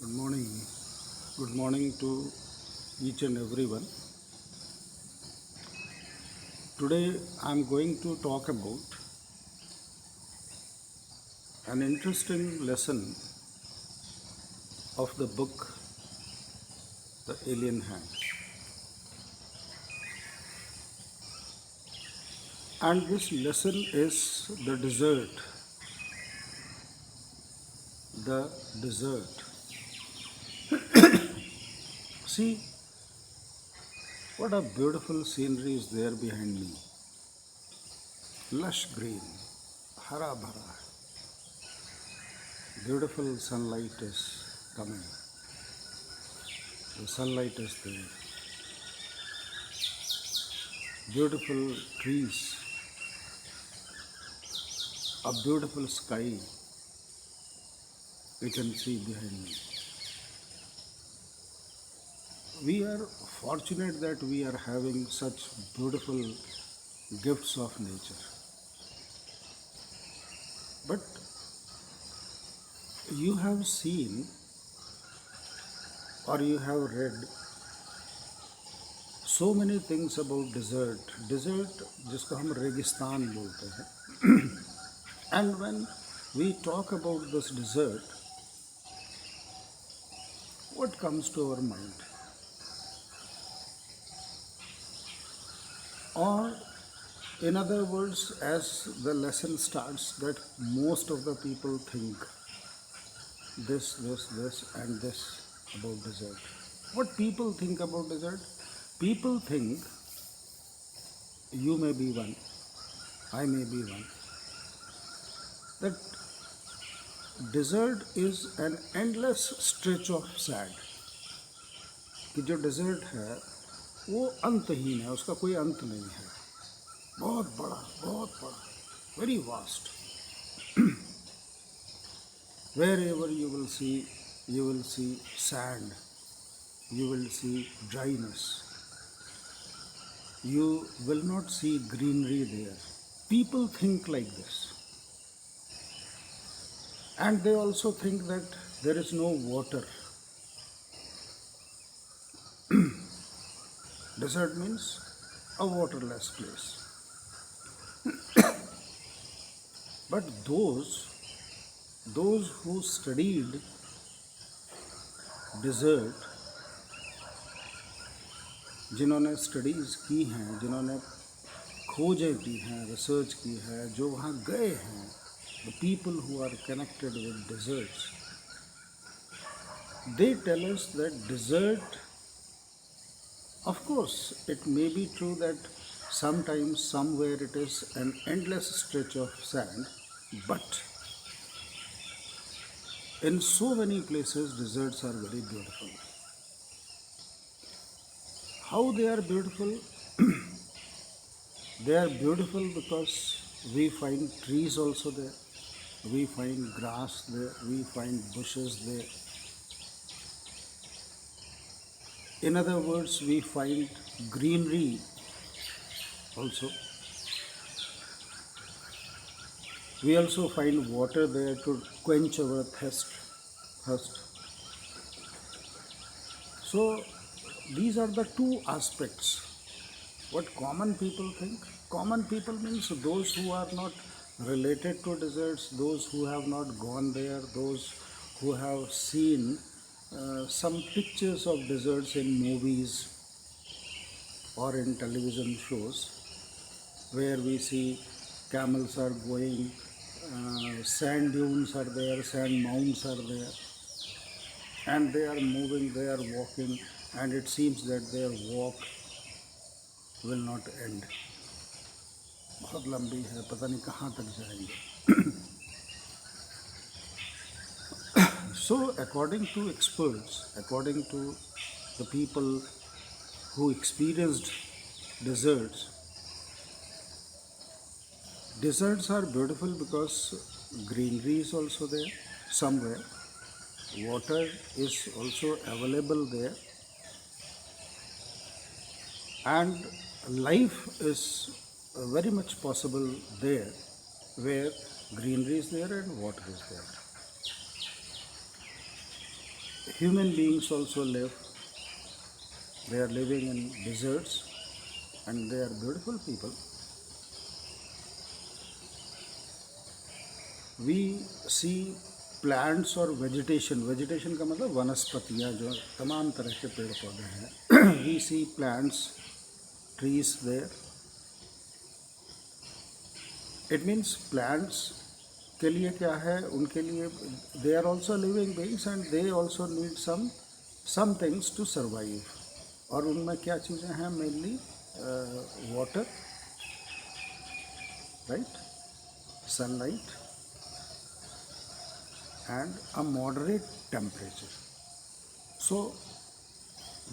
Good morning. Good morning to each and everyone. Today I am going to talk about an interesting lesson of the book The Alien Hand. And this lesson is the desert. The desert. See what a beautiful scenery is there behind me. Lush green, hara bhara. Beautiful sunlight is coming. The sunlight is there. Beautiful trees, a beautiful sky you can see behind me. We are fortunate that we are having such beautiful gifts of nature. But you have seen or you have read so many things about desert. Desert जिसको हम रेगिस्तान बोलते हैं. And when we talk about this desert, what comes to our mind? Or in other words, as the lesson starts, that most of the people think this and this about desert. What people think about desert? People think you may be one, I may be one, that desert is an endless stretch of sand. कि जो desert है वो अंतहीन है, उसका कोई अंत नहीं है, बहुत बड़ा, very vast. Wherever you will see sand, you will see dryness, you will not see greenery there. People think like this, and they also think that there is no water. Desert means a waterless place. But those who studied desert, जिन्होंने studies की हैं, जिन्होंने खोजें की हैं, research की है, जो वहाँ गए हैं, the people who are connected with deserts, they tell us that desert, of course, it may be true that sometimes somewhere it is an endless stretch of sand, but in so many places deserts are very beautiful. How they are beautiful? They are beautiful because we find trees also there, we find grass there, we find bushes there. In other words, we find greenery also. We also find water there to quench our thirst. So these are the two aspects. What common people think? Common people means those who are not related to deserts, those who have not gone there, those who have seen some pictures of deserts in movies or in television shows, where we see camels are going, sand dunes are there, sand mounds are there, and they are moving, they are walking, and it seems that their walk will not end. बहुत लंबी है, पता नहीं कहाँ तक जाएंगे. So according to experts, according to the people who experienced deserts, deserts are beautiful because greenery is also there somewhere, water is also available there, and life is very much possible there where greenery is there and water is there. human beings also live. They are living in deserts and they are beautiful people. We see plants और vegetation. Vegetation का मतलब वनस्पतियाँ जो तमाम तरह के पेड़ पौधे हैं. We see plants, trees there. It means plants के लिए क्या है, उनके लिए they are also living beings and they also need some things to survive. और उनमें क्या चीज़ें हैं, mainly water, right, sunlight and a moderate temperature. So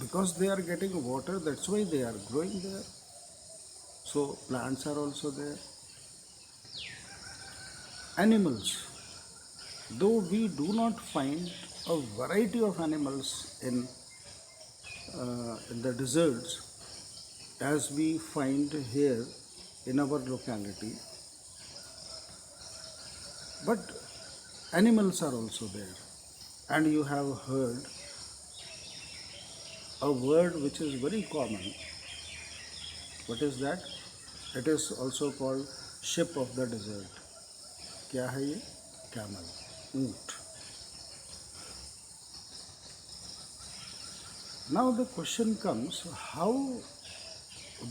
because they are getting water, that's why they are growing there. So plants are also there. Animals, though we do not find a variety of animals in the deserts as we find here in our locality, but animals are also there. And you have heard a word which is very common. What is that? It is also called ship of the desert. क्या है ये? Camel, ऊंट. Now the question comes, how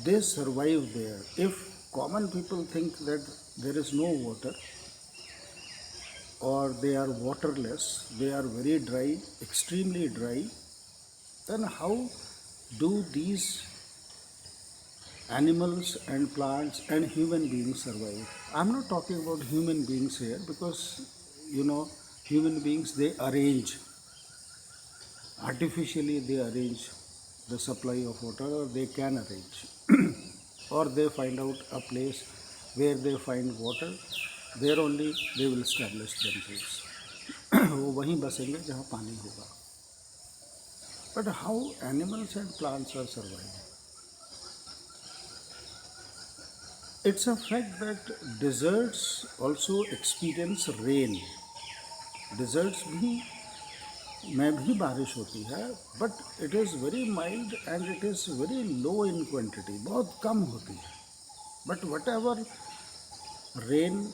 they survive there? If common people think that there is no water or they are waterless, they are very dry, extremely dry, then how do these animals and plants and human beings survive? I'm not talking about human beings here because human beings, they arrange artificially, they arrange the supply of water, or they can arrange or they find out a place where they find water, there only they will establish themselves. वो वहीं बसेंगे जहाँ पानी होगा. But how animals and plants are surviving? It's a fact that deserts also experience rain. Deserts में भी बारिश होती है, but it is very mild and it is very low in quantity. बहुत कम होती है. But whatever rain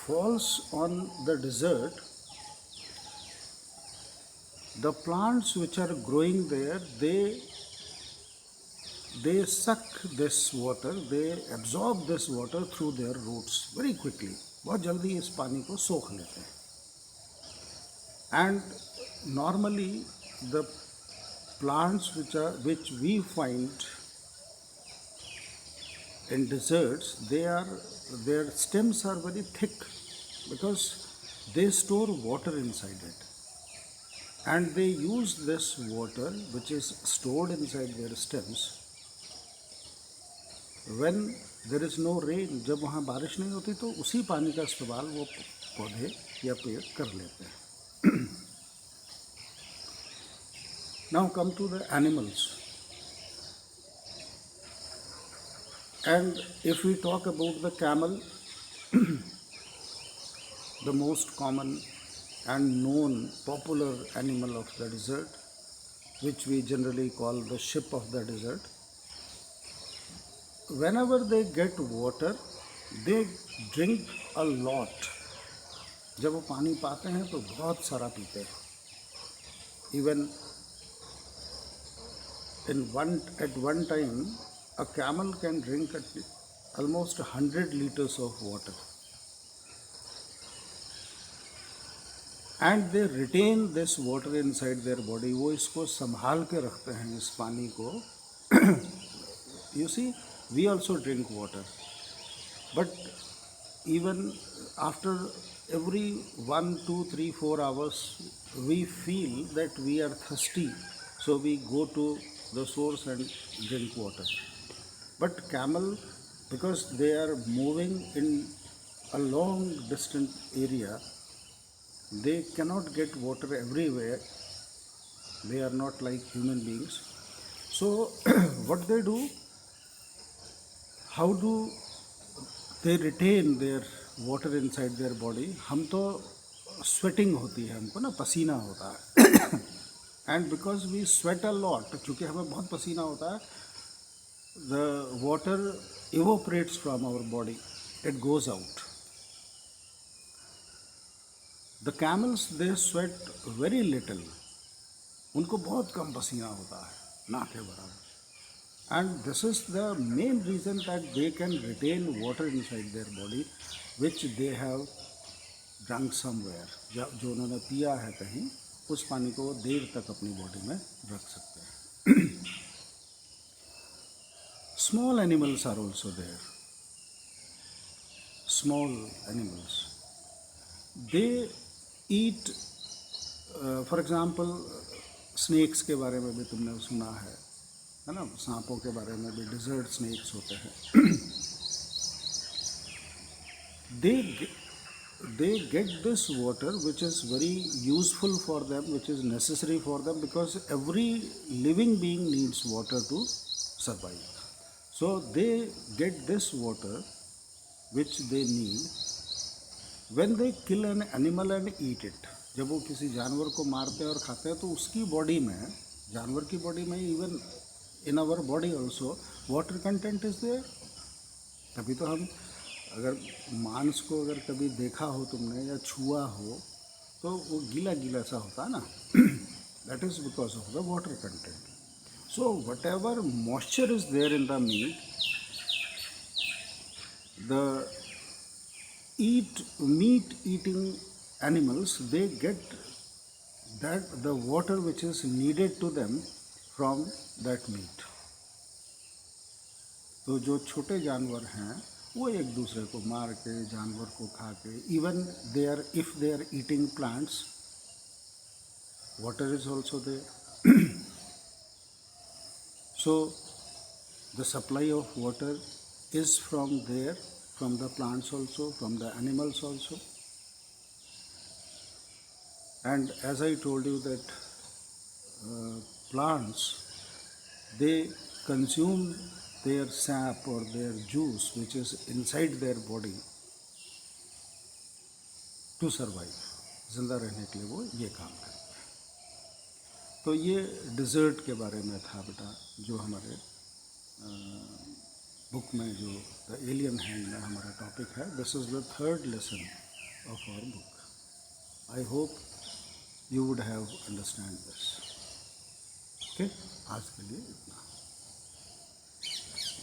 falls on the desert, the plants which are growing there, they suck this water, they absorb this water through their roots very quickly. बहुत जल्दी इस पानी को सोख लेते हैं. And normally the plants which we find in deserts, their stems are very thick because they store water inside it. And they use this water which is stored inside their stems when there is no rain. जब वहाँ बारिश नहीं होती तो उसी पानी का इस्तेमाल वो पौधे या पेड़ कर लेते हैं. Now come to the animals. And if we talk about the camel, the most common and known popular animal of the desert, which we generally call the ship of the desert, whenever they get water, they drink a lot. जब वो पानी पाते हैं तो बहुत सारा पीते हैं. Even at one time, a camel can drink almost 100 liters of water. And they retain this water inside their body. वो इसको संभाल के रखते हैं इस पानी को. You see, we also drink water. But even after every 1, 2, 3, 4 hours, we feel that we are thirsty. So we go to the source and drink water. But camel, because they are moving in a long distant area, they cannot get water everywhere. They are not like human beings. So what they do, how do they retain their water inside their body? हम तो sweating होती है, हमको ना पसीना होता है and because we sweat a lot, चूँकि हमें बहुत पसीना होता है, the water evaporates from our body, it goes out. The camels they sweat very little, उनको बहुत कम पसीना होता है, ना के बराबर. And this is the main reason that they can retain water inside their body which they have drunk somewhere. जो उन्होंने पिया है कहीं, उस पानी को वो देर तक अपनी बॉडी में रख सकते हैं. Small animals are also there. Small animals. They eat, for example, snakes के बारे में भी तुमने सुना है ना, सांपों के बारे में भी, डिजर्ट स्नेक्स होते हैं. they get this water which is very useful for them, which is necessary for them, because every living being needs water to survive. So they get this water which they need when they kill an animal and eat it. जब वो किसी जानवर को मारते हैं और खाते हैं, तो उसकी बॉडी में, जानवर की बॉडी में, even in our body also water content is there. तभी तो हम, अगर मांस को अगर कभी देखा हो तुमने या छुआ हो, तो वो गीला गीला सा होता है ना, that is because of the water content. So whatever moisture is there in the meat, the meat eating animals, they get that the water which is needed to them from that meat. तो जो छोटे जानवर हैं वो एक दूसरे को मार के, जानवर को खा के, even they are, if they are eating plants, water is also there. So the supply of water is from there, from the plants also, from the animals also. And as I told you that plants, they consume their sap or their juice which is inside their body to survive. जिंदा रहने के लिए वो ये काम करते हैं. तो ये डिज़र्ट के बारे में था बेटा, जो हमारे बुक में, जो द एलियन हैंड में हमारा टॉपिक है. This is the third lesson of our book. I hope you would have understand this. Okay, आज के लिए इतना.